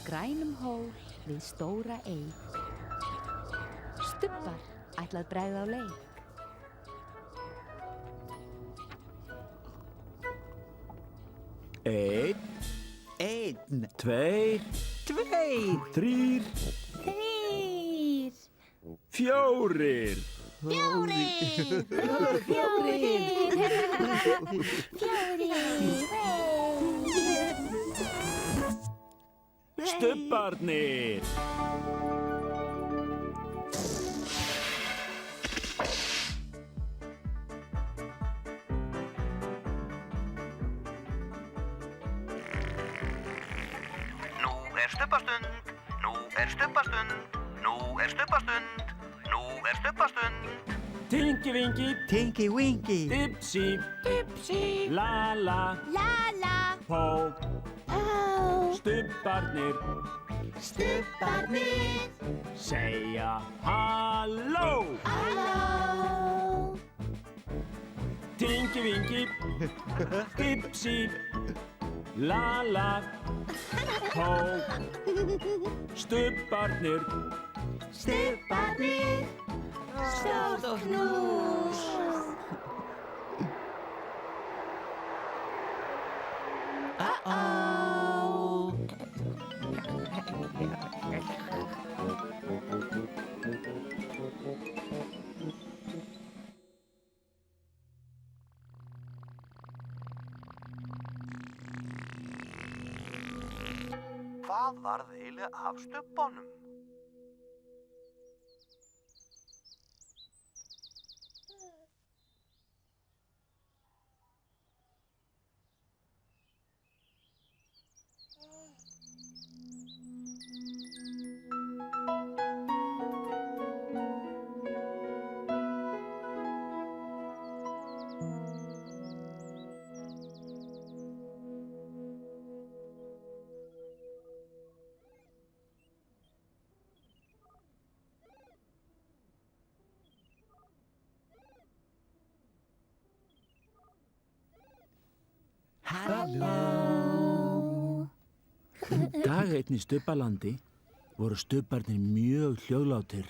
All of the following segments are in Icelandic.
grænum hól við stóra eik. Stubbar ætlað bregða á leik. Einn, tveir, þrír, fjórir. Stubbarnir. Tinky-Winky, Tinky-Winky, Dipsy, La-La, Pó, Stubbarnir, segja halló. Tinky-Winky, Dipsy, La-La, Pó, Stubbarnir, Stórt knús. Hvað varð eiginlega af stubbunum? Dag einn í Stubbalandi voru stubbarnir mjög hljóðlátir.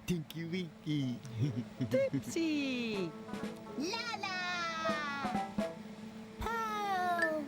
Tinky Winky. Dipsy. Lala! Oh!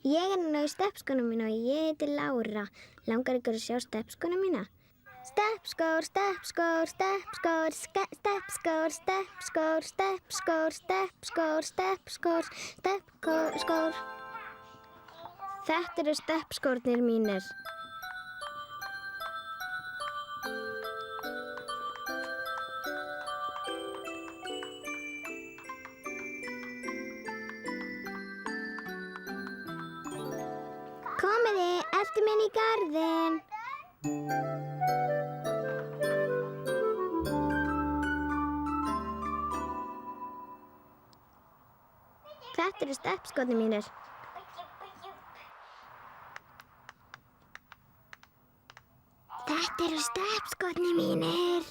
Ég núna í steppskónum mína og ég heiti Lára. Langar ykkur að sjá steppskóna mína? Steppskór, steppskór, steppskór, steppskór, steppskór, steppskór, steppskór, steppskór, steppskór. Þetta eru steppskórnir mínir. Komiði, eltu minn í garðinn. Þetta eru steppskórnir mínir. Þetta eru steppskórnir mínir.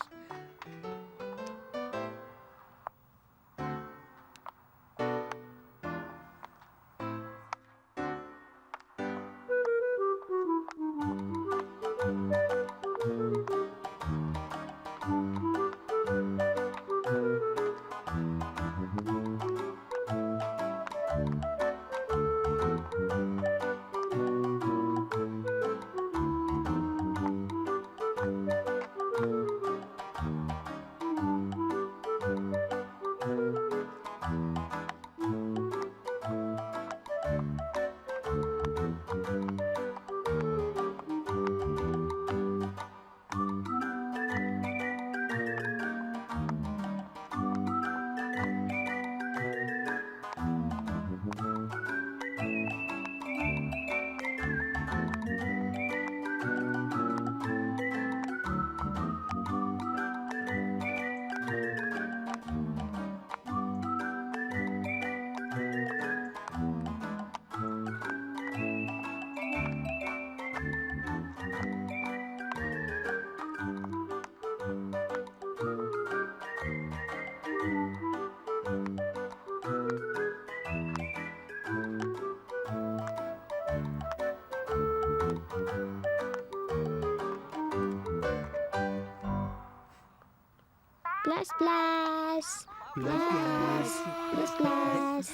Bless, bless. Bless, bless, bless.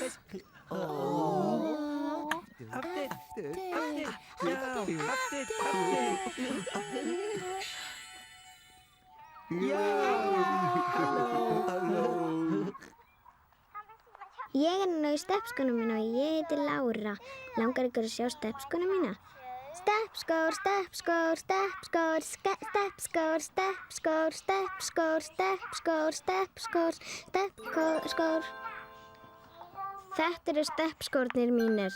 Ég núna í steppskónum mína og ég heiti Lára. Langar ykkur að sjá steppskóna mína? Steppskór, steppskór, steppskór, steppskór, steppskór, steppskór, steppskór, steppskór, steppskór. Þetta eru steppskórnir mínir.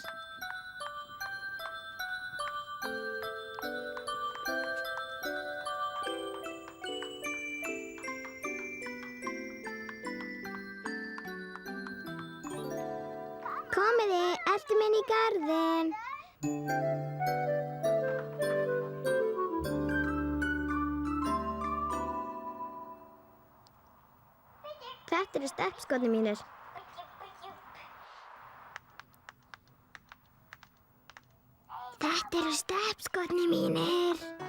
Komiði, eltu minn í garðinn. Þetta eru steppskórnir mínir. Þetta eru steppskórnir mínir.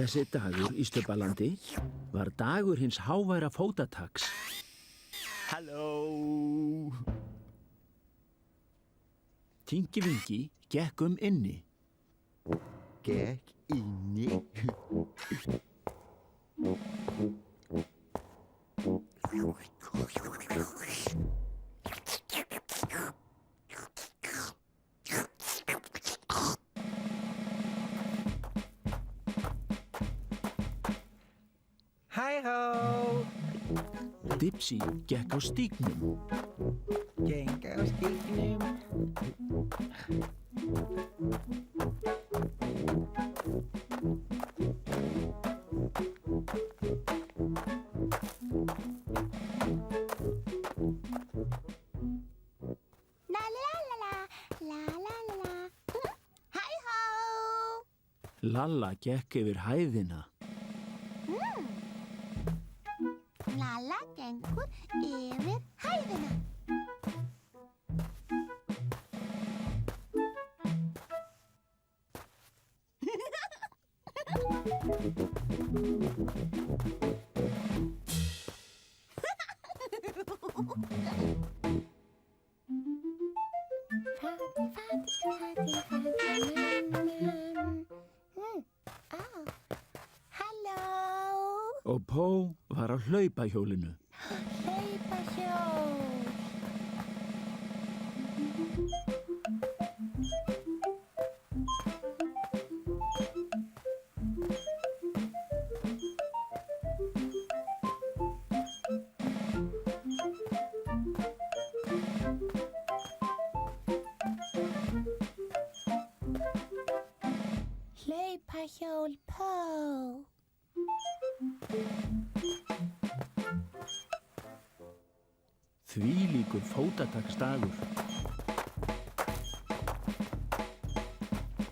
Þessi dagur í Stubbalandi var dagur hins háværa fótataks. Halló. Tingi Vingi gekk inni. Gekk inni. Hæ-hó! Dipsy gekk á stígnum. Geng á stígnum. La la la la la la la la. Hæ hó. Lalla gekk yfir hæðina. Lalla gengur yfir hæðina. Halló. Og Pó var á hlaupahjólinu. Hlaupahjól. Hlaupahjól Pó. Þvílíkur fótataksdagur.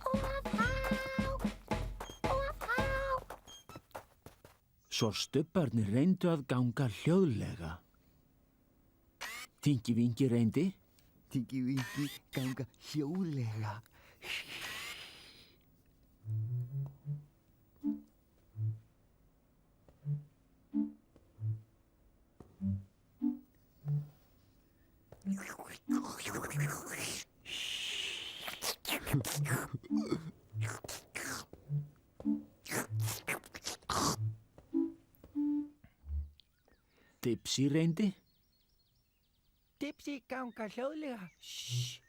Of hátt. Of hátt. Svo stubbarnir reyndu að ganga hljóðlega. Tingi Vingi reyndi. Tingi Vingi ganga hljóðlega. Dipsy reyndi. Dipsy ganga hljóðlega. Shhh.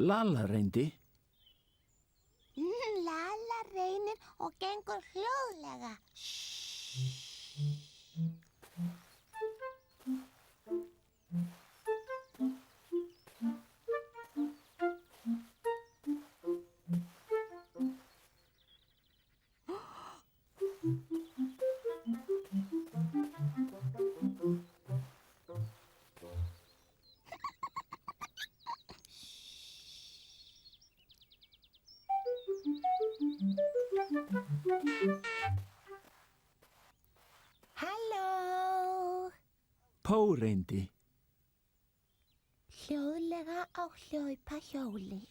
Lalla reyndi. Lalla reynir og gengur hljóðlega. Halló. Pó reyndi. Hljóðlega á hlaupahjóli.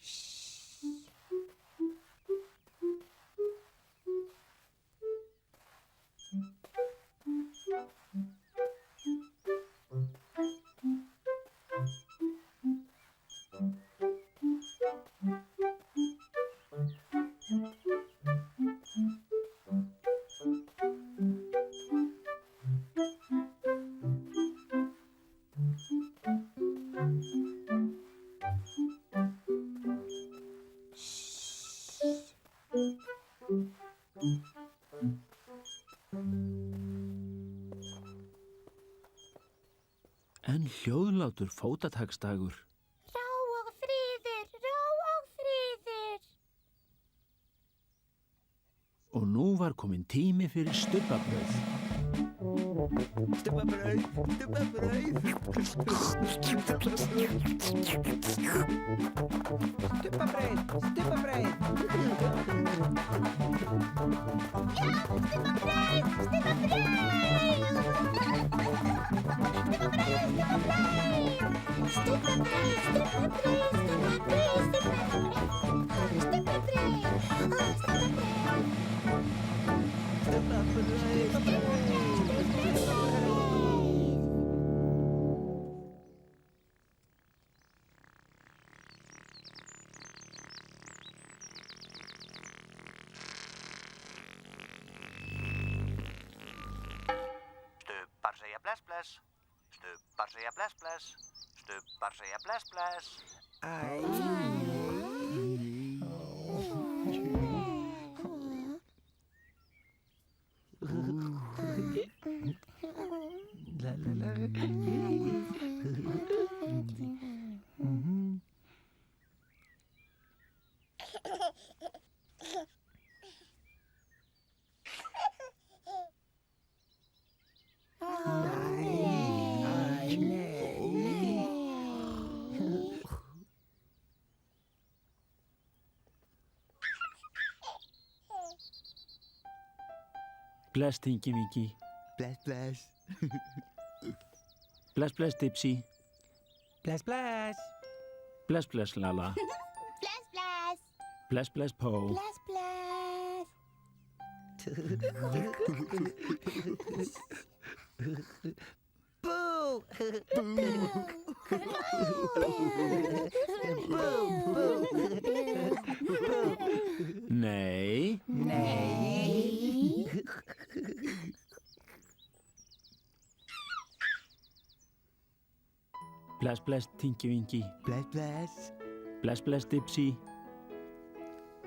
En hljóðlátur fótataksdagur. Ró og friður, ró og friður. Og nú var kominn tími fyrir stubbabrauð. Stubba brauð, stubba brauð. Stubbabrauð, stubbabrauð. Stubbar segja bless bless. Stubbar segja bless bless. Stubbar segja bless bless. Æ. La la la. Æ, nei. Bless, Tinky Winky. Bless, bless. Bless, bless, Dipsy. Bless, bless. Bless, bless, Lala. Bless, bless. Bless, bless, Po. Bless, bless. Boo! Nei. Nei. Bless, bless, Tinky Winky. Bless, bless. Bless, bless, Dipsy.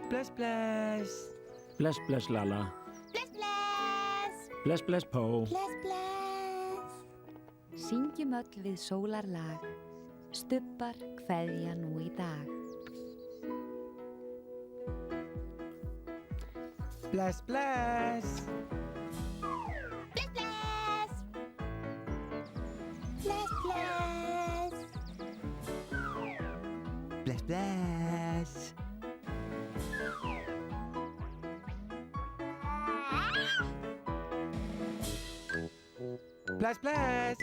Bless, bless. Bless, bless, Lala. Bless, bless. Bless, bless, Po. Bless, bless. Syngjum öll við sólarlag, stubbar kveðja nú í dag. Bless, bless. Bless, bless. Bless, bless. Bless, bless. Bless, bless.